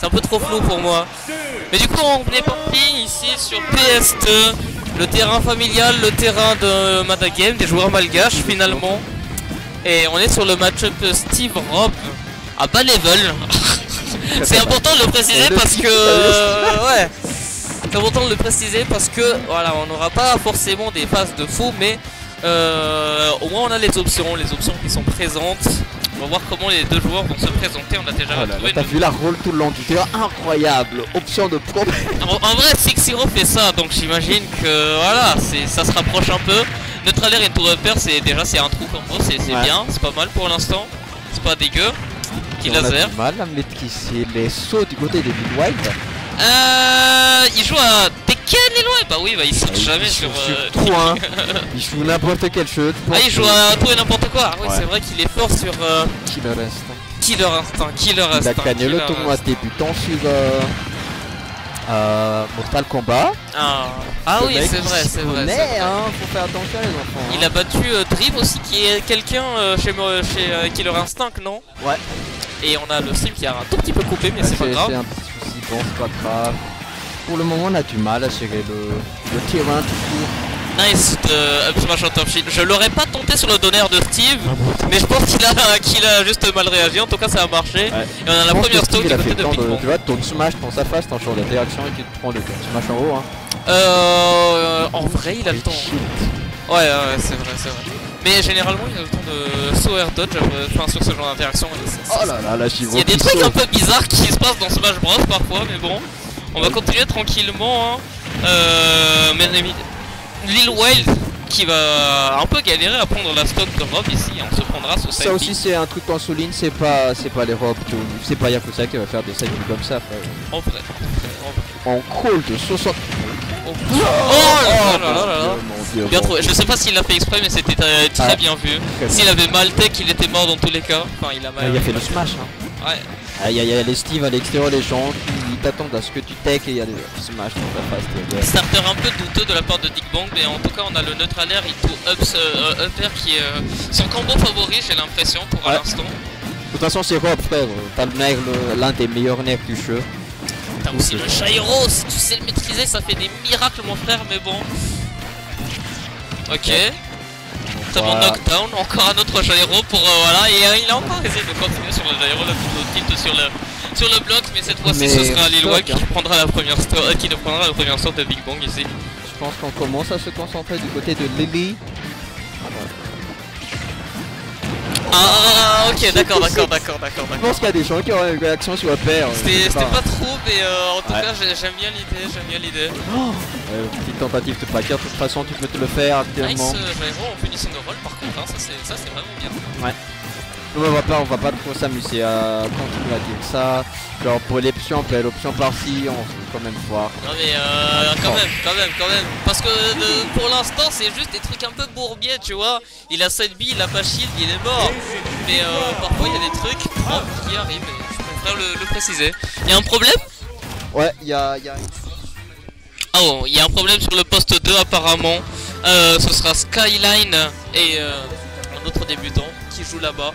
C'est un peu trop flou pour moi. Mais du coup on est parti ici sur PS2, le terrain familial, le terrain de Madagame, des joueurs malgaches finalement. Et on est sur le match-up Steve Rob à bas level. C'est important de le préciser parce que ouais, c'est important de le préciser parce que voilà, on n'aura pas forcément des phases de fou, mais au moins on a les options qui sont présentes. On va voir comment les deux joueurs vont se présenter. On a déjà trouvé. T'as vu la rôle tout le long du terrain, incroyable. Option de pro. En vrai, Six-Zero fait ça, donc j'imagine que voilà, ça se rapproche un peu. Neural Air et Tour Upper, c'est un trou combo, c'est bien, c'est pas mal pour l'instant. C'est pas dégueu. Qui laser. On a du mal à maîtriser les sauts du côté des Lil Wild. Il joue à Tekken Lil Wild. Bah oui, bah il saute jamais sur tout, hein. Il joue n'importe quel jeu. Ah, il joue à tout et n'importe quoi. Oui, c'est vrai qu'il est fort sur Killer Instinct. Il a gagné le tournoi débutant sur Mortal Kombat. Ah oui, c'est vrai, c'est vrai. Hein, faut faire attention les enfants. Il a battu Drive aussi, qui est quelqu'un chez Killer Instinct, non? Ouais. Et on a le stream qui a un tout petit peu coupé, mais c'est pas grave. C'est un petit souci, bon, c'est pas grave. Pour le moment, on a du mal à gérer le terrain tout court. Nice de Up Smash on Top Shield. Je l'aurais pas tenté sur le donneur de Steve, mais je pense qu'il a juste mal réagi. En tout cas, ça a marché. Ouais. Et on a la première stock du côté de Big Bang. Tu vois, ton smash, ton face, ton champ d'interaction et tu te prends le smash en haut. Hein. En vrai, il a le temps. Ouais, c'est vrai, c'est vrai. Mais généralement, il a le temps de saut air dodge sur ce genre d'interaction. Oh là là, la Chivon. Il y a des trucs un peu bizarres qui se passent dans Smash Bros parfois, mais bon. On va continuer tranquillement. Mais Lil Wild qui va un peu galérer à prendre la stock de Rob ici, on se prendra ce side. Ça aussi c'est un truc qu'on souligne, c'est pas les Rob, c'est pas Yakuza qui va faire des side comme ça frère. En vrai. En call de 60. Oh là là là là. Bien trouvé, je sais pas s'il l'a fait exprès mais c'était très bien vu. S'il avait mal tech il était mort dans tous les cas. Enfin il a mal. Il a fait le smash hein. Ouais. Il y a les Steve à l'extérieur, les gens qui t'attendent à ce que tu tech et il y a des smash dans ta face. Starter un peu douteux de la part de Dick Bang, mais en tout cas on a le Neutral Air Into Upper qui est son combo favori j'ai l'impression pour l'instant. De toute façon c'est Rob frère, t'as l'un des meilleurs nerfs du jeu. T'as aussi le Gyro, si tu sais le maîtriser ça fait des miracles mon frère mais bon. Ok. Notamment knockdown, encore un autre gyro pour voilà, et il a encore essayé de continuer sur le gyro, le tilt sur le bloc, mais cette fois-ci ce sera Lil Wild qui prendra la première sort de Big Bang ici. Je pense qu'on commence à se concentrer du côté de Lily. Ah ok, d'accord. Je pense qu'il y a des gens qui auraient une réaction sur la paire. C'était pas trop, mais en tout cas j'aime bien l'idée. Petite tentative de backer, de toute façon tu peux te le faire actuellement. Nice gyro en punition de roll par contre, hein, ça c'est vraiment bien. Ouais. On va pas trop s'amuser à continuer à dire ça. Genre pour l'option par-ci, on peut quand même voir. Non mais quand même. Parce que pour l'instant c'est juste des trucs un peu bourbiers tu vois. Il a side B, il a pas shield, il est mort. Mais parfois il y a des trucs qui arrivent et je préfère le préciser. Il y a un problème? Ouais, il y a Ah bon, il y a un problème sur le poste 2 apparemment. Ce sera Skyline et un autre débutant qui joue là-bas.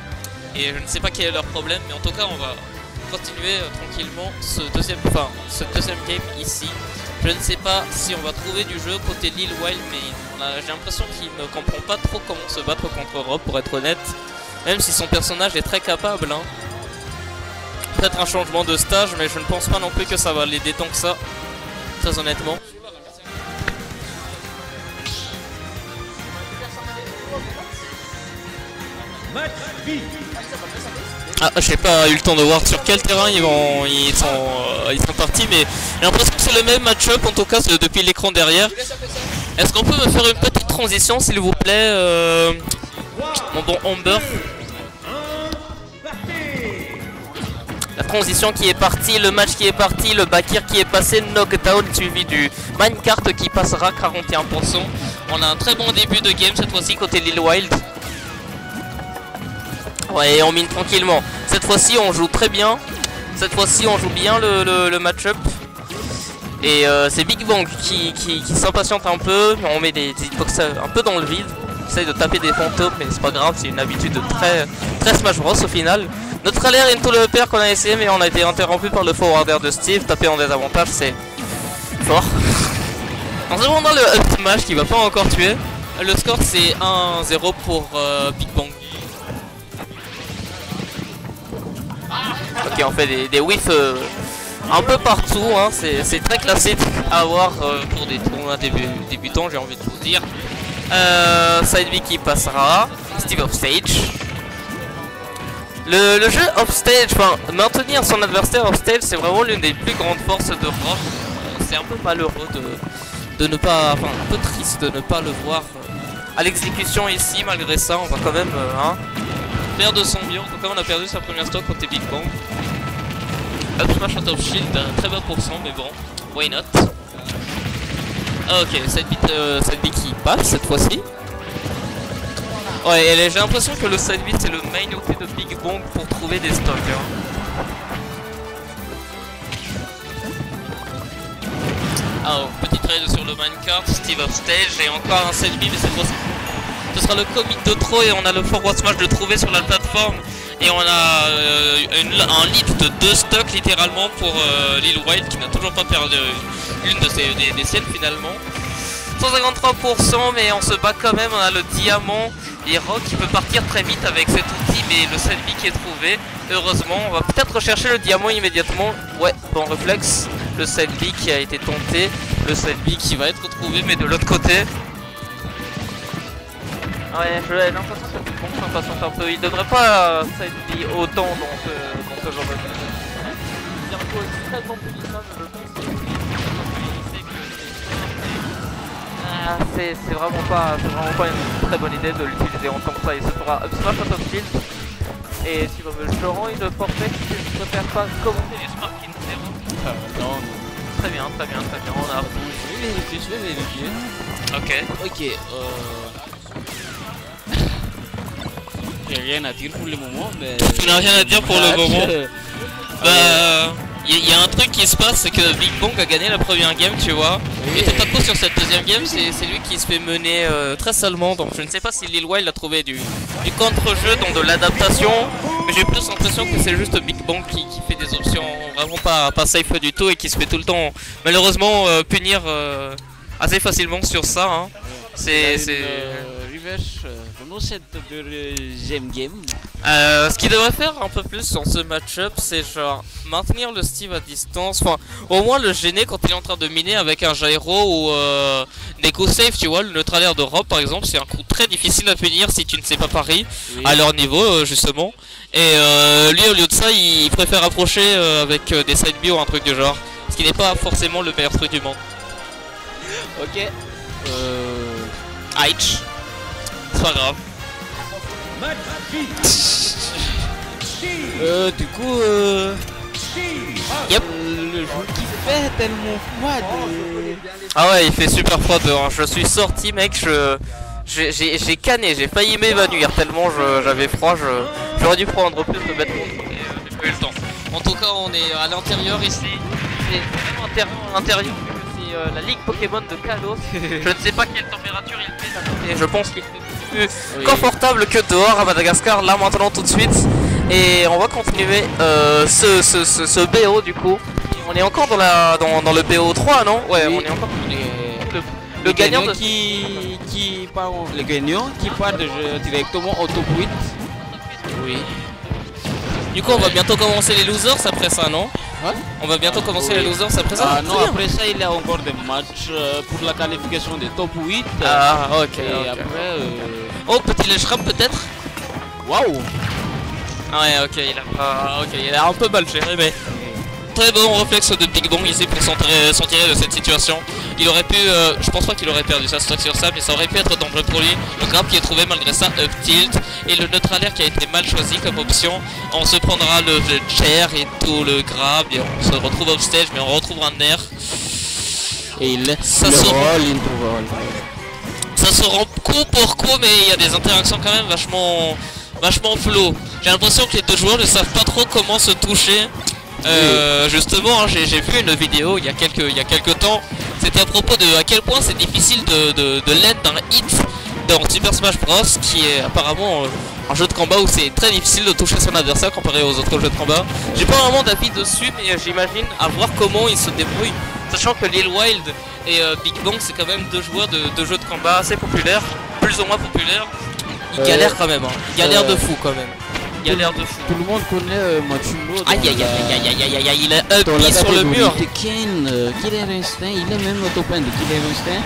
Et je ne sais pas quel est leur problème, mais en tout cas on va continuer tranquillement ce deuxième game ici. Je ne sais pas si on va trouver du jeu côté Lil Wild, mais j'ai l'impression qu'il ne comprend pas trop comment se battre contre Rob pour être honnête. Même si son personnage est très capable hein. Peut-être un changement de stage, mais je ne pense pas non plus que ça va l'aider tant que ça. Très honnêtement. Ah, j'ai pas eu le temps de voir sur quel terrain ils sont partis, mais j'ai l'impression que c'est le même match-up en tout cas depuis l'écran derrière. Est-ce qu'on peut me faire une petite transition s'il vous plaît, mon bon Humber? La transition qui est partie, le match qui est parti, le Bakir qui est passé, knockdown suivi du minecart qui passera 41%. On a un très bon début de game cette fois-ci côté Lil Wild. Ouais, on mine tranquillement. Cette fois-ci, on joue très bien. Cette fois-ci, on joue bien le match-up. Et c'est Big Bang qui s'impatiente un peu. On met des hitbox un peu dans le vide. On essaye de taper des fantômes, mais c'est pas grave. C'est une habitude très Smash Bros au final. Neutralair into le pair qu'on a essayé, mais on a été interrompu par le forwarder de Steve. Taper en désavantage, c'est fort. En se demandant le up smash qui va pas encore tuer. Le score c'est 1-0 pour Big Bang. Ok, on fait des whiffs un peu partout, hein. C'est très classique à avoir pour des tournois débutants, j'ai envie de vous dire. Side B qui passera, Steve off stage. Le jeu off stage, enfin maintenir son adversaire off stage, c'est vraiment l'une des plus grandes forces de Rock. C'est un peu malheureux de ne pas, enfin un peu triste de ne pas le voir à l'exécution ici. Malgré ça, on va quand même perdre son bion. En tout cas, on a perdu sa première stock contre Big Bang. Up smash out of shield, très bas pourcent, mais bon, why not. Ok, side B qui passe cette fois-ci. Ouais, et j'ai l'impression que le side B c'est le main outil de Big Bang pour trouver des stocks. Hein. Alors, petit trade sur le minecart, Steve off stage et encore un side B, mais cette fois-ci ce sera le commit de trop et on a le forward smash de trouver sur la plateforme. Et on a un lead de 2 stocks littéralement pour Lil Wild qui n'a toujours pas perdu une de des siennes finalement. 153%, mais on se bat quand même. On a le diamant et Rock qui peut partir très vite avec cet outil, mais le side B qui est trouvé. Heureusement, on va peut-être rechercher le diamant immédiatement. Ouais, bon réflexe. Le side B qui a été tenté, le side B qui va être trouvé, mais de l'autre côté. Ouais, j'ai l'impression que Big Bang s'impatiente un peu. Il devrait pas side B autant dans ce genre de jeu. Il y a un coup extrêmement punissable, je pense. C'est vraiment pas une très bonne idée de l'utiliser en tant que ça. Il se fera up smash out of shield. Et tu vas me Laurent une portée que je préfère pas commenter les sparking 0. Non. Très bien, très bien, très bien. On a. Je vais vérifier. Ok. J'ai rien à dire pour le moment, mais... Tu n'as rien à dire pour le moment. Bah... Il y a un truc qui se passe, c'est que Big Bang a gagné la première game, tu vois. Et tout à coup sur cette deuxième game, c'est lui qui se fait mener très salement. Donc je ne sais pas si Lil Wild a trouvé du contre-jeu, donc de l'adaptation. Mais j'ai plus l'impression que c'est juste Big Bang qui fait des options vraiment pas safe du tout et qui se fait tout le temps, malheureusement, punir assez facilement sur ça. Hein. C'est... reverse dans cette deuxième game. Ce qu'il devrait faire un peu plus sur ce match-up, c'est genre maintenir le Steve à distance, enfin au moins le gêner quand il est en train de miner avec un gyro ou des coups safe, tu vois. Le neutralaire de Rob par exemple, c'est un coup très difficile à punir si tu ne sais pas pari à leur niveau justement. Et lui au lieu de ça, il préfère approcher avec des side B ou un truc du genre, ce qui n'est pas forcément le meilleur truc du monde. Ok. Aïch, c'est pas grave. Du coup, yep. Le jour qui fait tellement froid. Ah ouais, il fait super froid dehors. Je suis sorti, mec. J'ai canné, j'ai failli m'évanouir tellement j'avais froid. J'aurais dû prendre plus de vêtements, mais j'ai pas eu le temps. En tout cas, on est à l'intérieur ici. C'est vraiment intérieur. C'est la ligue Pokémon de Kalos. Je ne sais pas quelle température il fait à côté. Je pense qu'il fait plus confortable que dehors à Madagascar. Là maintenant tout de suite. Et on va continuer ce BO du coup. On est encore dans le BO 3, non? Ouais, oui. On est encore le gagnant de... le gagnant qui part directement au top 8. Oui. Du coup on va bientôt commencer les losers après ça, non? Hein? On va bientôt commencer les losers après ça? Ah non, après ça il y a encore des matchs pour la qualification des top 8. Ah ok. Et après... Oh, petit lèche-rap peut-être? Waouh. Ah ouais, ok, il a un peu mal géré, mais très bon réflexe de Big Bang ici pour s'en tirer de cette situation. Il aurait pu, je pense pas qu'il aurait perdu sa stock sur ça, mais ça aurait pu être dangereux pour lui. Le grab qui est trouvé malgré ça, up tilt, et le neutralaire qui a été mal choisi comme option. On se prendra le chair et tout le grab, et on se retrouve off stage, mais on retrouve un nerf. Et ça se rend coup pour coup, mais il y a des interactions quand même vachement flow. J'ai l'impression que les deux joueurs ne savent pas trop comment se toucher. Justement, hein, j'ai vu une vidéo il y a quelques temps. C'était à propos de à quel point c'est difficile de l'aide d'un hit dans Super Smash Bros, qui est apparemment un jeu de combat où c'est très difficile de toucher son adversaire comparé aux autres jeux de combat. J'ai pas vraiment d'avis dessus, mais j'imagine à voir comment il se débrouille. Sachant que Lil Wild et Big Bang, c'est quand même deux joueurs de jeux de combat assez populaires, plus ou moins populaires. Ils galèrent quand même, hein. Ils galèrent de fou quand même. Ils galèrent de fou. Tout le monde connaît Matsuno. Aïe aïe aïe aïe aïe aïe aïe, il a un pied sur le mur. Ken, Killer Instinct, il est même au top 1 de Killer Instinct.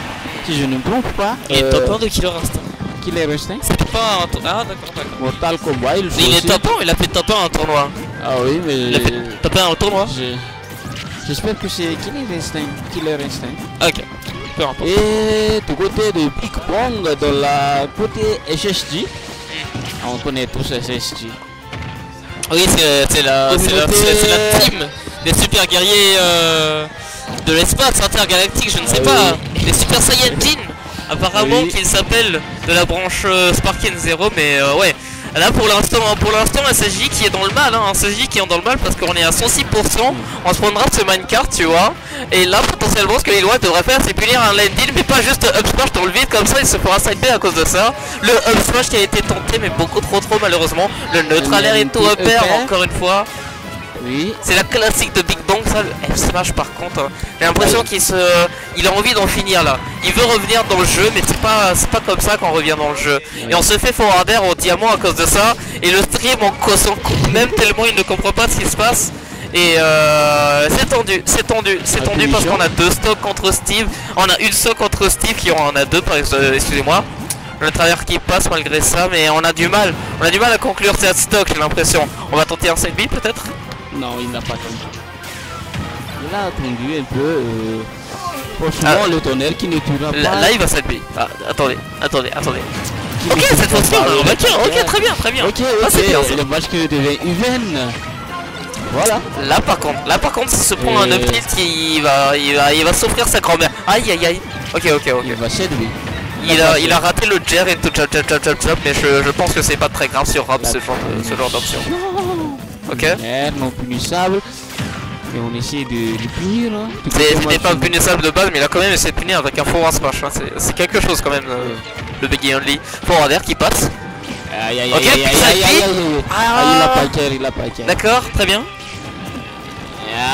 Si je ne me trompe pas. Il est top 1 de Killer Instinct. Killer Instinct. C'était pas un tournoi. Ah d'accord. Mortal Kombat, il Il est top 1, il a fait top 1 en tournoi. Ah oui, mais. Il a fait top 1 en tournoi. J'espère que c'est Killer Instinct. Killer Instinct. Ok, peu importe. Et du côté de Big Bang, dans la côté SSG, on connaît tous SSG. Oui, c'est la team des super guerriers de l'espace intergalactique, je ne sais pas. Les Super Saiyajin, apparemment, Oui. qu'ils s'appellent de la branche Sparking Zero, mais ouais. Là pour l'instant un SSJ qui est dans le mal, hein, un SSJ qui est dans le mal parce qu'on est à 106%, on se prendra de ce minecart tu vois. Et là potentiellement ce que Lil Wild devrait faire c'est punir un land deal, mais pas juste up smash dans le vide comme ça, il se fera side B à cause de ça. Le up smash qui a été tenté mais beaucoup trop malheureusement. Le neutralaire est tout repère encore une fois. Oui. C'est la classique de Big Bang ça, le F smash par contre, j'ai l'impression qu'il a envie d'en finir là. Il veut revenir dans le jeu mais c'est pas comme ça qu'on revient dans le jeu. Et on se fait forwarder au diamant à cause de ça. Et le stream en causant même tellement il ne comprend pas ce qui se passe. Et c'est tendu parce qu'on a deux stocks contre Steve. On a une stock contre Steve qui en a deux par exemple, excusez-moi. Le travers qui passe malgré ça mais on a du mal à conclure cette stock j'ai l'impression. On va tenter un side B peut-être. Non, il n'a pas attendu. Il a attendu un peu. Franchement, le tonnerre qui ne tuera pas. Là, il va side B. Ah, attendez. Ok, cette fois-ci, on a un vainqueur. Ok, très bien. Ok, Ah, c'est bien, le match qui devient even. Voilà. Là, par contre, s'il se prend un up tilt, il va s'offrir sa grand-mère. Aïe. Ok. Il va chez lui. Il a raté le jet et tout chop, mais je pense que c'est pas très grave sur Rap ce genre d'option. Ok. Non punissable. Et on essaie de le punir. Hein. C'était pas punissable de base, mais il a quand même essayé de punir avec un forward smash. Hein. C'est quelque chose quand même, le Beggy Only. Forward qui passe. Aïe. Ok, Il a pas care. D'accord, très bien.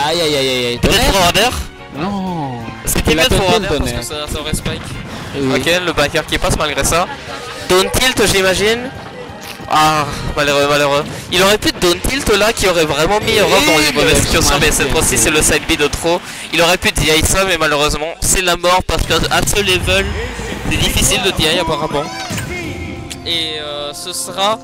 Aïe. Peut-être forwarder. Non. C'était mieux de forwarder parce que ça aurait spike. Ok, le backer qui passe malgré ça. Down tilt, j'imagine. Ah, malheureux. Il aurait pu down tilt là qui aurait vraiment mis Europe dans une mauvaise situation, mais cette fois-ci c'est le side B de trop. Il aurait pu DI ça, mais malheureusement c'est la mort parce qu'à ce level c'est difficile de DI apparemment. Et ce sera